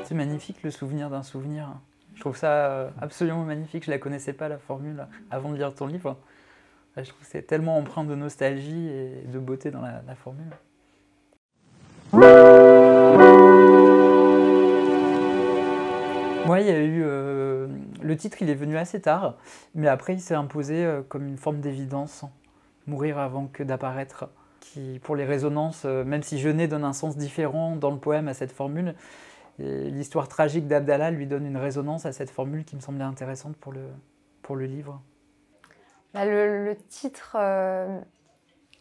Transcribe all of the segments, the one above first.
C'est magnifique le souvenir d'un souvenir. Je trouve ça absolument magnifique. Je la connaissais pas la formule avant de lire ton livre. Je trouve que c'est tellement empreint de nostalgie et de beauté dans la formule. Moi, il y a eu le titre, il est venu assez tard, mais après il s'est imposé comme une forme d'évidence, mourir avant que d'apparaître, qui, pour les résonances, même si Genet donne un sens différent dans le poème à cette formule, l'histoire tragique d'Abdallah lui donne une résonance à cette formule qui me semblait intéressante pour le livre. Bah, le titre,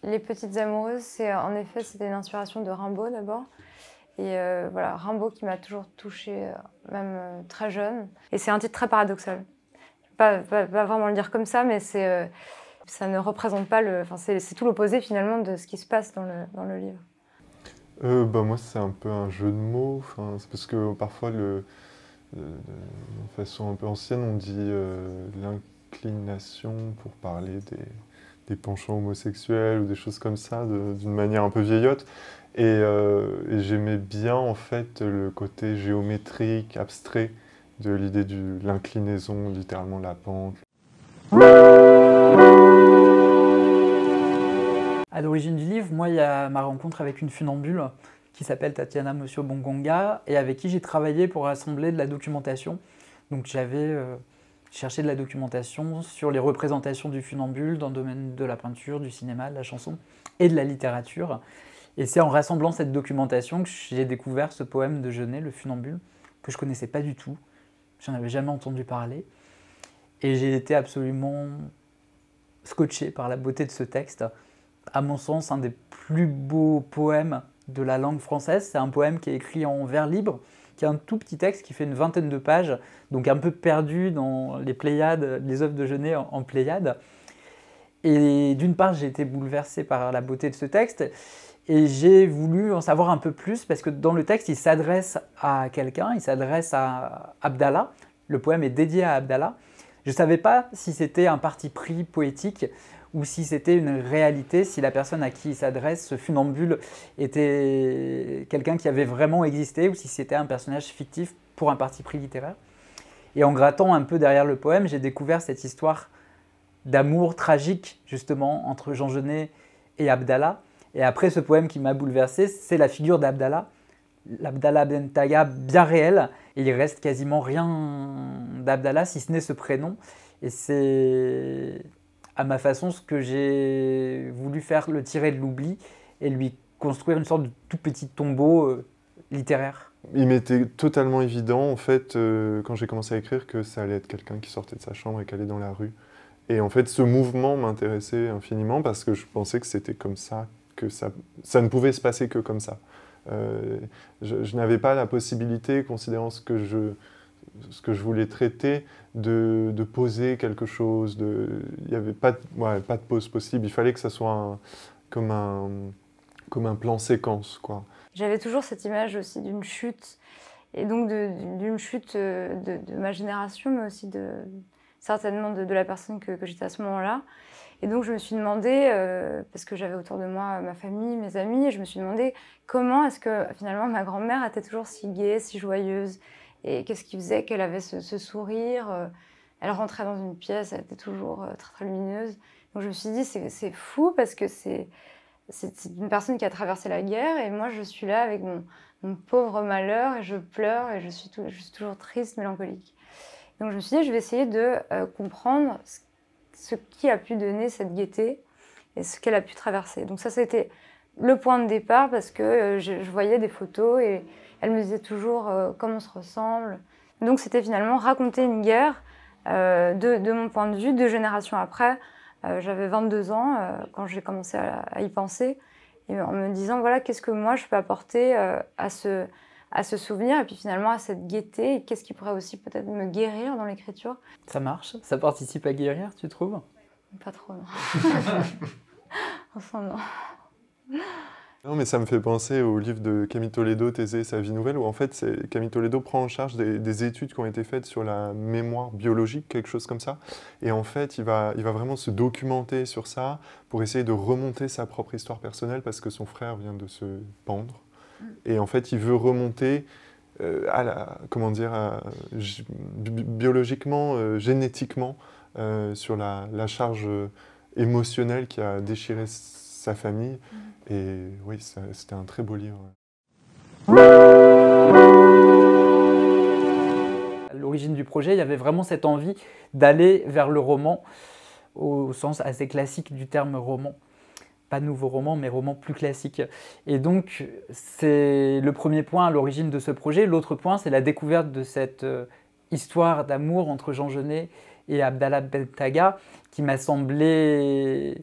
Les Petites Amoureuses, en effet, c'était une inspiration de Rimbaud d'abord. Et voilà, Rimbaud qui m'a toujours touchée, même très jeune. Et c'est un titre très paradoxal. Pas vraiment le dire comme ça, mais ça ne représente pas c'est tout l'opposé finalement de ce qui se passe dans le livre. Moi, c'est un peu un jeu de mots. C'est parce que parfois, de façon un peu ancienne, on dit l'inclination pour parler des penchants homosexuels ou des choses comme ça, d'une manière un peu vieillotte. Et j'aimais bien en fait le côté géométrique, abstrait de l'idée de l'inclinaison, littéralement la pente. À l'origine du livre, moi, il y a ma rencontre avec une funambule qui s'appelle Tatiana Monsieur Bongonga et avec qui j'ai travaillé pour rassembler de la documentation. Donc j'avais cherché de la documentation sur les représentations du funambule dans le domaine de la peinture, du cinéma, de la chanson et de la littérature. Et c'est en rassemblant cette documentation que j'ai découvert ce poème de Genet, Le Funambule, que je ne connaissais pas du tout. J'en avais jamais entendu parler. Et j'ai été absolument scotché par la beauté de ce texte. À mon sens, un des plus beaux poèmes de la langue française. C'est un poème qui est écrit en vers libre, qui est un tout petit texte qui fait une vingtaine de pages, donc un peu perdu dans les Pléiades, les œuvres de Genet en Pléiades. Et d'une part, j'ai été bouleversé par la beauté de ce texte, et j'ai voulu en savoir un peu plus, parce que dans le texte, il s'adresse à quelqu'un, il s'adresse à Abdallah. Le poème est dédié à Abdallah. Je ne savais pas si c'était un parti pris poétique ou si c'était une réalité, si la personne à qui il s'adresse, ce funambule, était quelqu'un qui avait vraiment existé ou si c'était un personnage fictif pour un parti pris littéraire. Et en grattant un peu derrière le poème, j'ai découvert cette histoire d'amour tragique, justement, entre Jean Genet et Abdallah. Et après, ce poème qui m'a bouleversé, c'est la figure d'Abdallah, l'Abdallah Ben Taga bien réel. Et il reste quasiment rien d'Abdallah, si ce n'est ce prénom. Et c'est, à ma façon, ce que j'ai voulu faire, le tirer de l'oubli et lui construire une sorte de tout petit tombeau littéraire. Il m'était totalement évident, en fait, quand j'ai commencé à écrire, que ça allait être quelqu'un qui sortait de sa chambre et qui allait dans la rue. Et en fait, ce mouvement m'intéressait infiniment parce que je pensais que c'était comme ça, que ça ne pouvait se passer que comme ça. Je n'avais pas la possibilité, considérant ce que je voulais traiter, de poser quelque chose. Il n'y avait pas de pause possible. Il fallait que ça soit comme un plan séquence, quoi. J'avais toujours cette image aussi d'une chute, et donc d'une chute de ma génération, mais aussi certainement de la personne que j'étais à ce moment-là. Et donc je me suis demandé, parce que j'avais autour de moi ma famille, mes amis, et je me suis demandé comment est-ce que finalement ma grand-mère était toujours si gaie, si joyeuse, et qu'est-ce qui faisait qu'elle avait ce sourire. Elle rentrait dans une pièce, elle était toujours très très lumineuse. Donc je me suis dit c'est fou parce que c'est une personne qui a traversé la guerre et moi je suis là avec mon pauvre malheur et je pleure et je suis toujours triste, mélancolique. Donc je me suis dit je vais essayer de comprendre ce qui a pu donner cette gaieté et ce qu'elle a pu traverser. Donc ça c'était le point de départ parce que je voyais des photos et elle me disait toujours comment on se ressemble. Donc c'était finalement raconter une guerre de mon point de vue, 2 générations après. J'avais 22 ans quand j'ai commencé à y penser, et en me disant, voilà, qu'est-ce que moi je peux apporter à ce souvenir, et puis finalement à cette gaieté, et qu'est-ce qui pourrait aussi peut-être me guérir dans l'écriture. Ça marche? Ça participe à guérir, tu trouves? Pas trop, non. Enfin, non. Non, mais ça me fait penser au livre de Camille Toledo, Thésée et sa vie nouvelle, où en fait, Camille Toledo prend en charge des études qui ont été faites sur la mémoire biologique, quelque chose comme ça. Et en fait, il va vraiment se documenter sur ça pour essayer de remonter sa propre histoire personnelle parce que son frère vient de se pendre. Et en fait, il veut remonter comment dire, biologiquement, génétiquement, sur la charge émotionnelle qui a déchiré sa famille. Et oui, c'était un très beau livre. À l'origine du projet, il y avait vraiment cette envie d'aller vers le roman, au sens assez classique du terme roman. Pas nouveau roman, mais roman plus classique. Et donc, c'est le premier point à l'origine de ce projet. L'autre point, c'est la découverte de cette histoire d'amour entre Jean Genet et Abdallah Bentaga, qui m'a semblé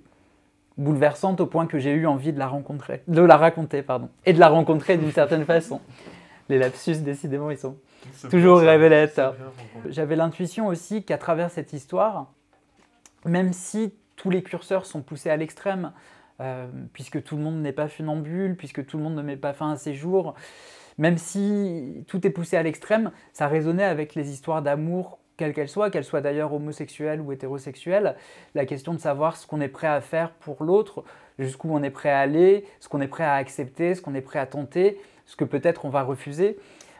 bouleversante au point que j'ai eu envie de la raconter, et de la rencontrer d'une certaine façon. Les lapsus, décidément, ils sont toujours révélateurs. J'avais l'intuition aussi qu'à travers cette histoire, même si tous les curseurs sont poussés à l'extrême, puisque tout le monde n'est pas funambule, puisque tout le monde ne met pas fin à ses jours, même si tout est poussé à l'extrême, ça résonnait avec les histoires d'amour, quelles qu'elles soient d'ailleurs homosexuelles ou hétérosexuelles, la question de savoir ce qu'on est prêt à faire pour l'autre, jusqu'où on est prêt à aller, ce qu'on est prêt à accepter, ce qu'on est prêt à tenter, ce que peut-être on va refuser,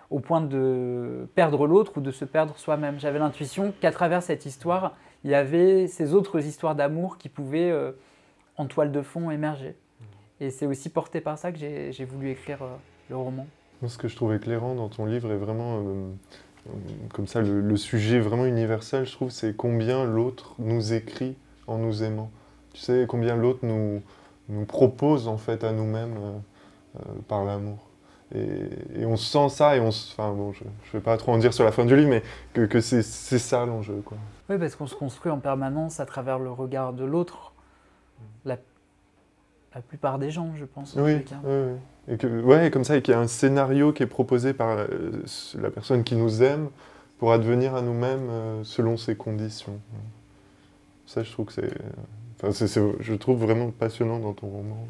au point de perdre l'autre ou de se perdre soi-même. J'avais l'intuition qu'à travers cette histoire, il y avait ces autres histoires d'amour qui pouvaient, en toile de fond, émerger. Et c'est aussi porté par ça que j'ai voulu écrire le roman. Moi, ce que je trouve éclairant dans ton livre est vraiment, comme ça, le sujet vraiment universel, je trouve, c'est combien l'autre nous écrit en nous aimant. Tu sais, combien l'autre nous propose, en fait, à nous-mêmes par l'amour. Et on sent ça, et enfin bon, je ne vais pas trop en dire sur la fin du livre, mais que c'est ça l'enjeu, quoi. Oui, parce qu'on se construit en permanence à travers le regard de l'autre. La plupart des gens, je pense. Oui, oui. Et ouais, comme ça, et qu'il y a un scénario qui est proposé par la personne qui nous aime pour advenir à nous-mêmes selon ses conditions. Ça, je trouve que je trouve vraiment passionnant dans ton roman.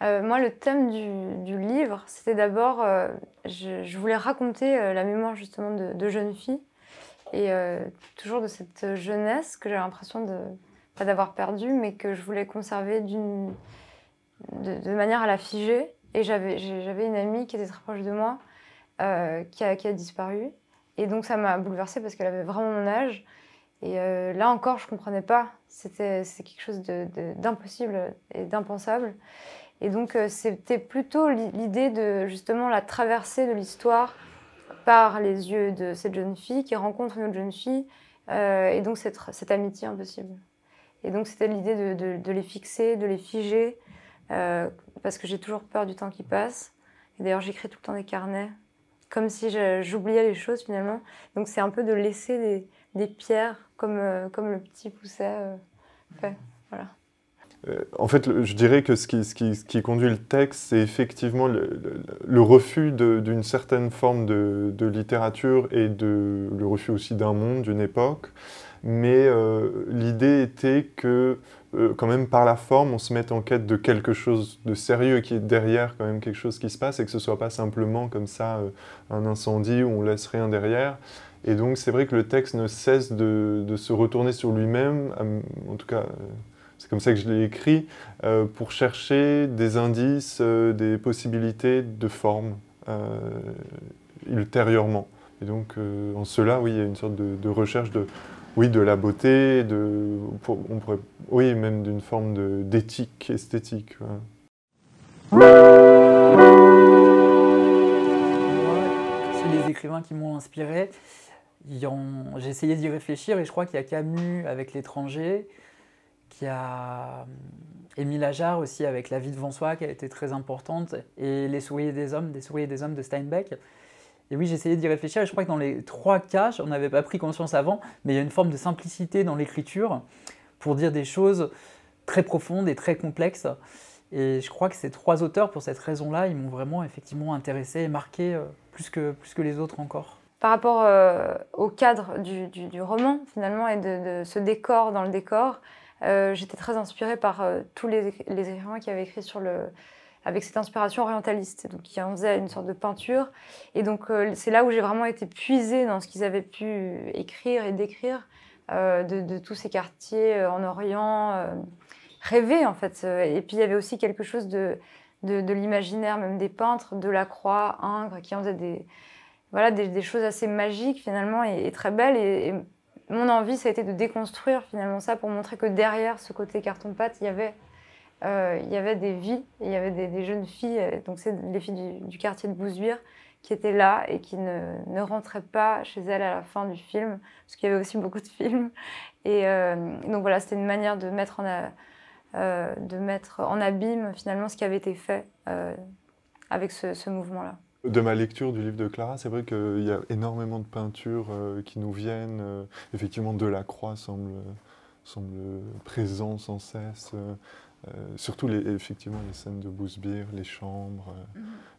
Moi, le thème du livre, c'était d'abord, je voulais raconter la mémoire justement de jeunes filles et toujours de cette jeunesse que j'avais l'impression pas d'avoir perdue, mais que je voulais conserver de manière à la figer. Et j'avais une amie qui était très proche de moi qui a disparu. Et donc ça m'a bouleversée parce qu'elle avait vraiment mon âge. Et là encore, je ne comprenais pas. C'était quelque chose d'impossible et d'impensable. Et donc, c'était plutôt l'idée de justement la traversée de l'histoire par les yeux de cette jeune fille qui rencontre une autre jeune fille, et donc cette amitié impossible. Et donc, c'était l'idée de les fixer, de les figer, parce que j'ai toujours peur du temps qui passe. Et d'ailleurs, j'écris tout le temps des carnets, comme si j'oubliais les choses finalement. Donc, c'est un peu de laisser des pierres, comme le petit Pousset fait. Voilà. En fait, je dirais que ce qui conduit le texte, c'est effectivement le refus d'une certaine forme de littérature et le refus aussi d'un monde, d'une époque. Mais l'idée était que, quand même, par la forme, on se mette en quête de quelque chose de sérieux et qui est derrière quand même quelque chose qui se passe et que ce ne soit pas simplement comme ça un incendie où on laisse rien derrière. Et donc, c'est vrai que le texte ne cesse de se retourner sur lui-même, en tout cas... c'est comme ça que je l'ai écrit, pour chercher des indices, des possibilités de forme ultérieurement. Et donc, en cela, oui, il y a une sorte de recherche de la beauté, oui, même d'une forme d'éthique esthétique. Moi, c'est les écrivains qui m'ont inspiré. J'ai essayé d'y réfléchir et je crois qu'il y a Camus avec L'étranger, qu'il y a Émile Ajar aussi avec La vie devant soi qui a été très importante, et Les souris et des hommes, Des souris et des hommes de Steinbeck. Et oui, j'ai essayé d'y réfléchir et je crois que dans les trois cas, j'en avais pas pris conscience avant, mais il y a une forme de simplicité dans l'écriture pour dire des choses très profondes et très complexes. Et je crois que ces trois auteurs, pour cette raison-là, ils m'ont vraiment effectivement intéressé et marqué plus que les autres encore. Par rapport au cadre du roman finalement et de ce décor dans le décor, j'étais très inspirée par tous les écrivains qui avaient écrit sur avec cette inspiration orientaliste, donc qui en faisait une sorte de peinture. Et donc c'est là où j'ai vraiment été puisée dans ce qu'ils avaient pu écrire et décrire de tous ces quartiers en Orient, rêver en fait. Et puis il y avait aussi quelque chose de l'imaginaire, même des peintres, Delacroix, Ingres, qui en faisaient des choses assez magiques finalement et très belles. Et mon envie, ça a été de déconstruire finalement ça pour montrer que derrière ce côté carton-pâte, il y avait des vies, il y avait des jeunes filles, donc c'est les filles du quartier de Bousbir, qui étaient là et qui ne rentraient pas chez elles à la fin du film, parce qu'il y avait aussi beaucoup de films. Et donc voilà, c'était une manière de mettre en abîme finalement ce qui avait été fait avec ce mouvement-là. De ma lecture du livre de Clara, c'est vrai qu'il y a énormément de peintures qui nous viennent. Effectivement, Delacroix semble présent sans cesse. Surtout effectivement les scènes de Bousbir, les chambres.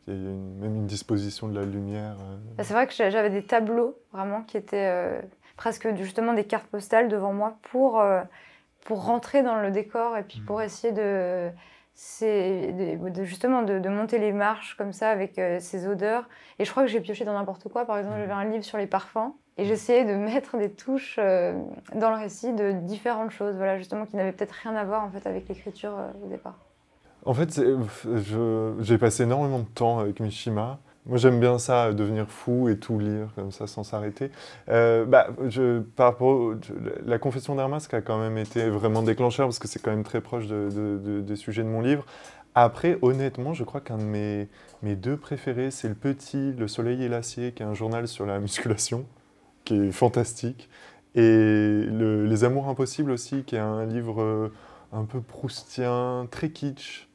Il y a même une disposition de la lumière. C'est vrai que j'avais des tableaux vraiment qui étaient presque justement des cartes postales devant moi pour rentrer dans le décor et puis pour essayer justement de monter les marches comme ça avec ces odeurs. Et je crois que j'ai pioché dans n'importe quoi. Par exemple, j'avais un livre sur les parfums et j'essayais de mettre des touches dans le récit de différentes choses, voilà, justement qui n'avaient peut-être rien à voir en fait avec l'écriture au départ. En fait, j'ai passé énormément de temps avec Mishima. Moi, j'aime bien ça, devenir fou et tout lire comme ça sans s'arrêter. Par rapport la Confession d'Hermas a quand même été vraiment déclencheur parce que c'est quand même très proche des sujets de mon livre. Après, honnêtement, je crois qu'un de mes deux préférés, c'est Le Petit, Le Soleil et l'Acier, qui est un journal sur la musculation, qui est fantastique. Et Les Amours Impossibles aussi, qui est un livre un peu proustien, très kitsch,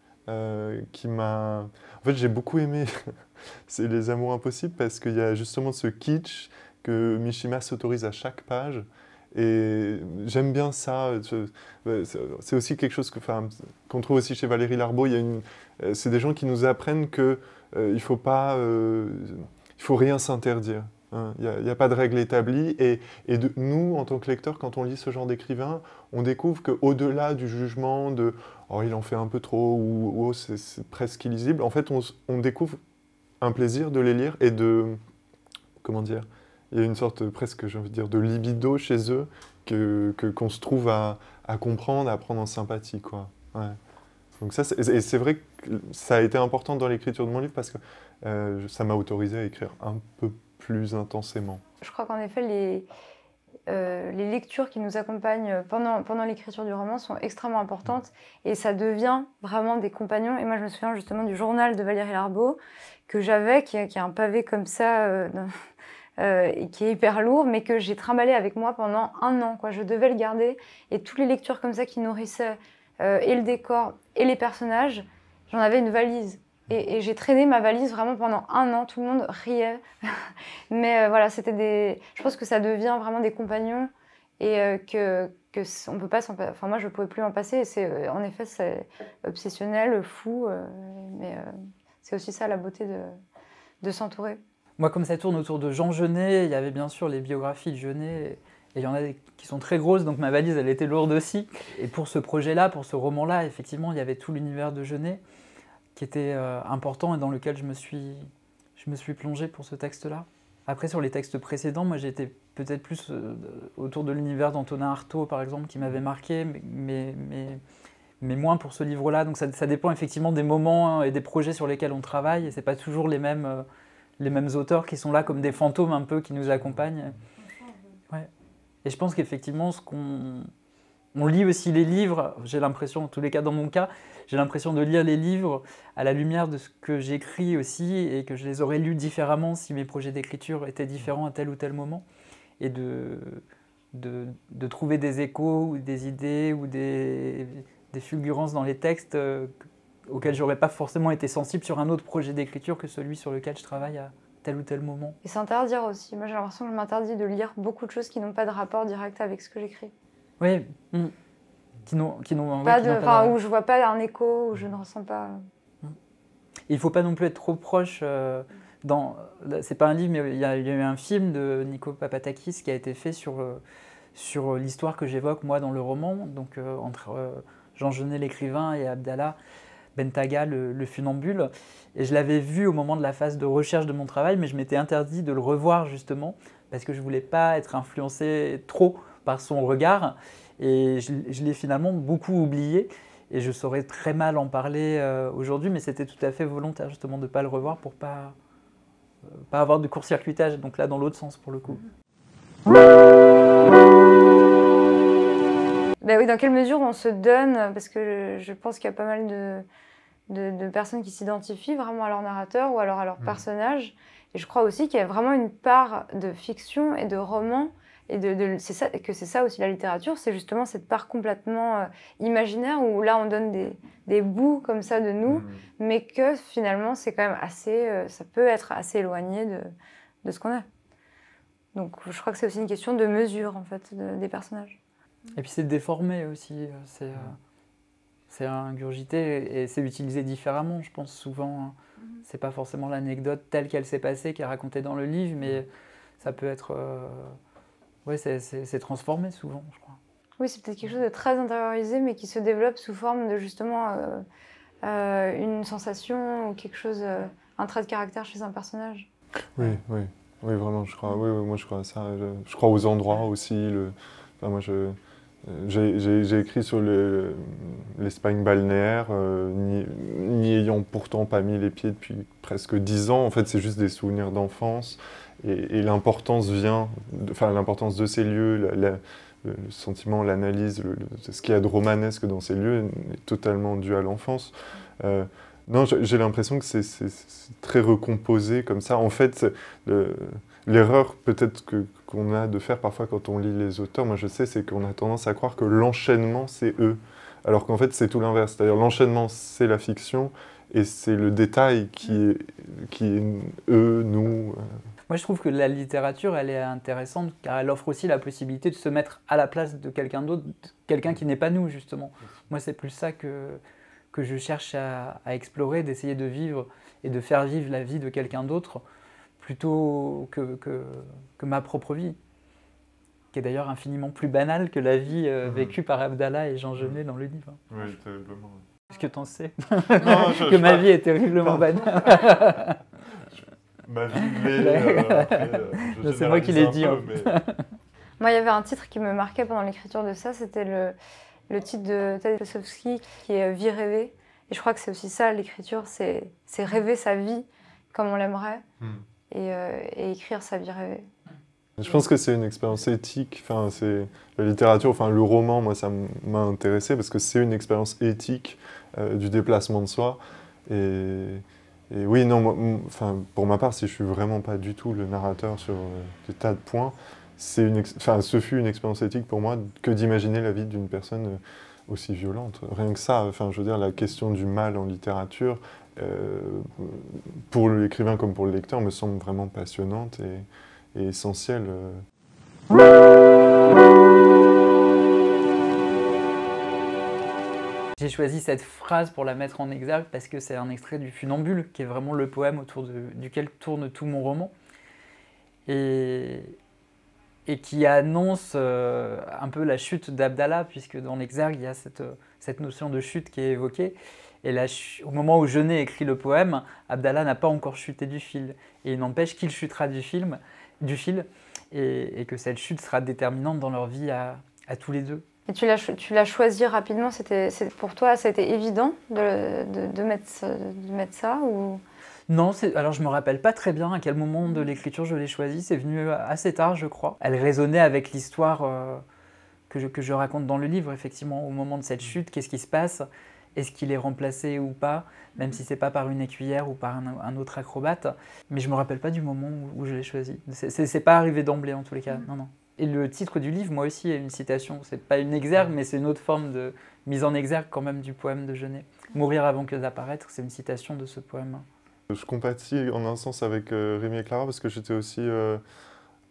qui m'a... En fait, j'ai beaucoup aimé c'est Les Amours Impossibles parce qu'il y a justement ce kitsch que Mishima s'autorise à chaque page. Et j'aime bien ça. C'est aussi quelque chose qu'on trouve aussi chez Valérie Larbaud. C'est des gens qui nous apprennent qu'il ne faut rien s'interdire. Hein. Il n'y a pas de règle établie. Et nous, en tant que lecteurs, quand on lit ce genre d'écrivain, on découvre qu'au-delà du jugement de « oh, il en fait un peu trop » ou oh, c'est presque illisible, en fait, on découvre un plaisir de les lire et comment dire, il y a une sorte presque, j'ai envie de dire, de libido chez eux qu'on se trouve à comprendre, à prendre en sympathie, quoi. Ouais. Donc ça, c'est vrai que ça a été important dans l'écriture de mon livre parce que ça m'a autorisé à écrire un peu plus intensément. Je crois qu'en effet, les lectures qui nous accompagnent pendant l'écriture du roman sont extrêmement importantes et ça devient vraiment des compagnons. Et moi, je me souviens justement du journal de Valérie Larbaud que j'avais, qui a un pavé comme ça, et qui est hyper lourd, mais que j'ai trimballé avec moi pendant 1 an, quoi. Je devais le garder. Et toutes les lectures comme ça qui nourrissaient et le décor et les personnages, j'en avais une valise. Et j'ai traîné ma valise vraiment pendant 1 an. Tout le monde riait. Mais voilà, je pense que ça devient vraiment des compagnons et que on peut pas enfin, moi, je ne pouvais plus m'en passer. Et en effet, c'est obsessionnel, fou. Mais c'est aussi ça, la beauté de s'entourer. Moi, comme ça tourne autour de Jean Genet, il y avait bien sûr les biographies de Genet. Et il y en a qui sont très grosses, donc ma valise, elle était lourde aussi. Et pour ce projet-là, pour ce roman-là, effectivement, il y avait tout l'univers de Genet qui était important et dans lequel je me suis plongée pour ce texte-là. Après, sur les textes précédents, moi j'étais peut-être plus autour de l'univers d'Antonin Artaud, par exemple, qui m'avait marqué, mais moins pour ce livre-là. Donc ça dépend effectivement des moments et des projets sur lesquels on travaille, et c'est pas toujours les mêmes auteurs qui sont là comme des fantômes un peu qui nous accompagnent. Ouais. Et je pense qu'effectivement, on lit aussi les livres, j'ai l'impression, en tous les cas dans mon cas, j'ai l'impression de lire les livres à la lumière de ce que j'écris aussi et que je les aurais lus différemment si mes projets d'écriture étaient différents à tel ou tel moment. Et de trouver des échos ou des idées ou des fulgurances dans les textes auxquels j'aurais pas forcément été sensible sur un autre projet d'écriture que celui sur lequel je travaille à tel ou tel moment. Et s'interdire aussi. Moi j'ai l'impression que je m'interdis de lire beaucoup de choses qui n'ont pas de rapport direct avec ce que j'écris. Oui, où je vois pas un écho, où je ne ressens pas. Il faut pas non plus être trop proche. C'est pas un livre, mais il y a eu un film de Nico Papatakis qui a été fait sur l'histoire que j'évoque moi dans le roman, donc entre Jean Genet l'écrivain et Abdallah Bentaga, le funambule. Et je l'avais vu au moment de la phase de recherche de mon travail, mais je m'étais interdit de le revoir justement, parce que je ne voulais pas être influencé trop par son regard. Et je l'ai finalement beaucoup oublié. Et je saurais très mal en parler aujourd'hui, mais c'était tout à fait volontaire justement de ne pas le revoir pour pas avoir de court-circuitage. Donc là, dans l'autre sens pour le coup. Ben oui, dans quelle mesure on se donne, parce que je pense qu'il y a pas mal de personnes qui s'identifient vraiment à leur narrateur ou alors à leur personnage. Et je crois aussi qu'il y a vraiment une part de fiction et de roman, et c'est ça aussi la littérature, c'est justement cette part complètement imaginaire où là on donne des bouts comme ça de nous, mais que finalement c'est quand même assez, ça peut être assez éloigné de ce qu'on est. Donc je crois que c'est aussi une question de mesure en fait des personnages. Et puis c'est déformé aussi, c'est ingurgité et c'est utilisé différemment, je pense souvent. C'est pas forcément l'anecdote telle qu'elle s'est passée qui est racontée dans le livre, mais ça peut être... ouais, c'est transformé souvent, je crois. Oui, c'est peut-être quelque chose de très intériorisé, mais qui se développe sous forme de justement une sensation ou quelque chose, un trait de caractère chez un personnage. Oui, vraiment, je crois. Oui, moi je crois à ça. Je crois aux endroits aussi. Enfin, moi, j'ai écrit sur l'Espagne balnéaire, n'y ayant pourtant pas mis les pieds depuis presque 10 ans. En fait, c'est juste des souvenirs d'enfance. Et l'importance l'importance de ces lieux, le sentiment, l'analyse, ce qu'il y a de romanesque dans ces lieux est totalement dû à l'enfance. Non, j'ai l'impression que c'est très recomposé comme ça. En fait, l'erreur peut-être qu'on a de faire parfois quand on lit les auteurs, moi je sais, c'est qu'on a tendance à croire que l'enchaînement, c'est eux. Alors qu'en fait, c'est tout l'inverse. C'est-à-dire l'enchaînement, c'est la fiction, et c'est le détail qui est eux, nous. Moi, je trouve que la littérature, elle est intéressante, car elle offre aussi la possibilité de se mettre à la place de quelqu'un d'autre, quelqu'un qui n'est pas nous, justement. Moi, c'est plus ça que je cherche à explorer, d'essayer de vivre et de faire vivre la vie de quelqu'un d'autre, plutôt que ma propre vie, qui est d'ailleurs infiniment plus banale que la vie vécue par Abdallah et Jean Genet dans le livre. Oui, terriblement. Est-ce que t'en sais? Non, que ma vie est terriblement banale. Ma vie l'est, c'est moi qui l'ai dit. Moi, il y avait un titre qui me marquait pendant l'écriture de ça, c'était le titre de Tadeusz Koslowski, qui est « Vie rêvée ». Et je crois que c'est aussi ça, l'écriture, c'est rêver sa vie comme on l'aimerait, et écrire sa vie rêvée. Je pense que c'est une expérience éthique. Enfin, c'est la littérature, enfin le roman, moi ça m'a intéressé parce que c'est une expérience éthique du déplacement de soi. Et oui, non, pour ma part, si je suis vraiment pas du tout le narrateur sur des tas de points, ce fut une expérience éthique pour moi que d'imaginer la vie d'une personne aussi violente. Rien que ça, je veux dire, la question du mal en littérature, pour l'écrivain comme pour le lecteur, me semble vraiment passionnante et essentielle. J'ai choisi cette phrase pour la mettre en exergue parce que c'est un extrait du Funambule, qui est vraiment le poème autour duquel tourne tout mon roman, et qui annonce un peu la chute d'Abdallah, puisque dans l'exergue, il y a cette notion de chute qui est évoquée. Et au moment où Genet écrit le poème, Abdallah n'a pas encore chuté du fil. Et il n'empêche qu'il chutera du fil, et que cette chute sera déterminante dans leur vie à tous les deux. Et tu l'as choisi rapidement, pour toi, ça a été évident de mettre ça ou... Non, alors je me rappelle pas très bien à quel moment de l'écriture je l'ai choisi, c'est venu assez tard je crois. Elle résonnait avec l'histoire que je raconte dans le livre, effectivement, au moment de cette chute, qu'est-ce qui se passe? Est-ce qu'il est remplacé ou pas, même si c'est pas par une écuyère ou par un autre acrobate. Mais je me rappelle pas du moment où je l'ai choisi. C'est pas arrivé d'emblée en tous les cas, non. Et le titre du livre, moi aussi, est une citation. C'est pas une exergue, mais c'est une autre forme de mise en exergue quand même du poème de Genet. Mourir avant que d'apparaître, c'est une citation de ce poème. Je compatis en un sens avec Rémi et Clara parce que j'étais aussi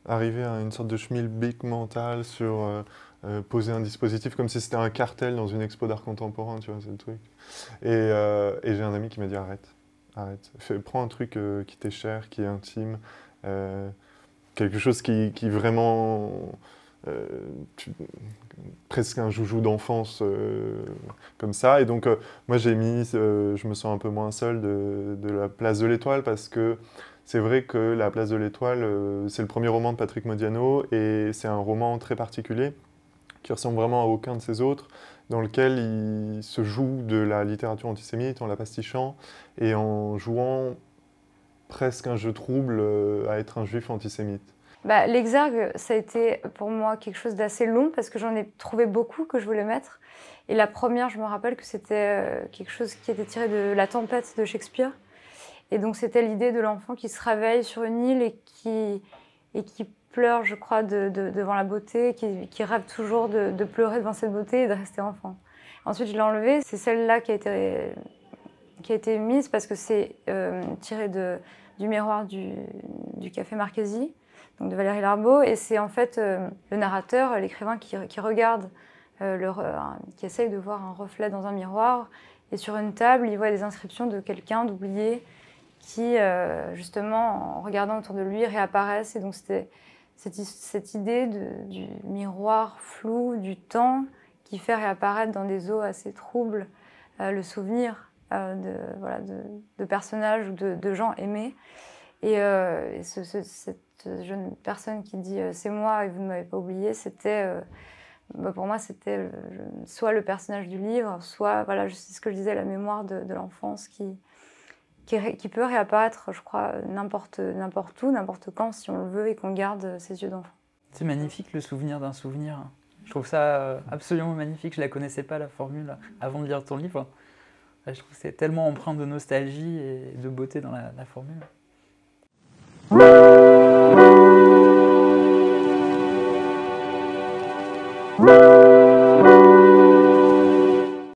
arrivé à une sorte de schmilblick mental sur poser un dispositif comme si c'était un cartel dans une expo d'art contemporain, tu vois, c'est le truc. Et j'ai un ami qui m'a dit arrête. Prends un truc qui t'est cher, qui est intime, quelque chose qui vraiment presque un joujou d'enfance comme ça. Et donc, moi, j'ai mis, je me sens un peu moins seul de la Place de l'Étoile parce que c'est vrai que la Place de l'Étoile, c'est le premier roman de Patrick Modiano et c'est un roman très particulier qui ressemble vraiment à aucun de ses autres, dans lequel il se joue de la littérature antisémite en la pastichant et en jouant presque un jeu trouble à être un juif antisémite. Bah, l'exergue, ça a été pour moi quelque chose d'assez long parce que j'en ai trouvé beaucoup que je voulais mettre. Et la première, je me rappelle que c'était quelque chose qui était tiré de La Tempête de Shakespeare. Et donc c'était l'idée de l'enfant qui se réveille sur une île et qui pleure, je crois, devant la beauté, qui rêve toujours de pleurer devant cette beauté et de rester enfant. Ensuite, je l'ai enlevée. C'est celle-là qui a été mise parce que c'est tiré du miroir du Café Marquesi, donc de Valérie Larbaud. Et c'est en fait le narrateur, l'écrivain qui regarde, qui essaye de voir un reflet dans un miroir. Et sur une table, il voit des inscriptions de quelqu'un d'oublié qui, justement, en regardant autour de lui, réapparaissent. Et donc c'était cette idée du miroir flou, du temps, qui fait réapparaître dans des eaux assez troubles le souvenir de personnages ou de gens aimés. Et cette jeune personne qui dit « c'est moi et vous ne m'avez pas oublié », c'était, pour moi, c'était soit le personnage du livre, soit, voilà, c'est ce que je disais, la mémoire de l'enfance qui peut réapparaître, je crois, n'importe où, n'importe quand, si on le veut, et qu'on garde ses yeux d'enfant. C'est magnifique, le souvenir d'un souvenir. Je trouve ça absolument magnifique. Je ne la connaissais pas, la formule, avant de lire ton livre. Je trouve que c'est tellement empreint de nostalgie et de beauté dans la formule.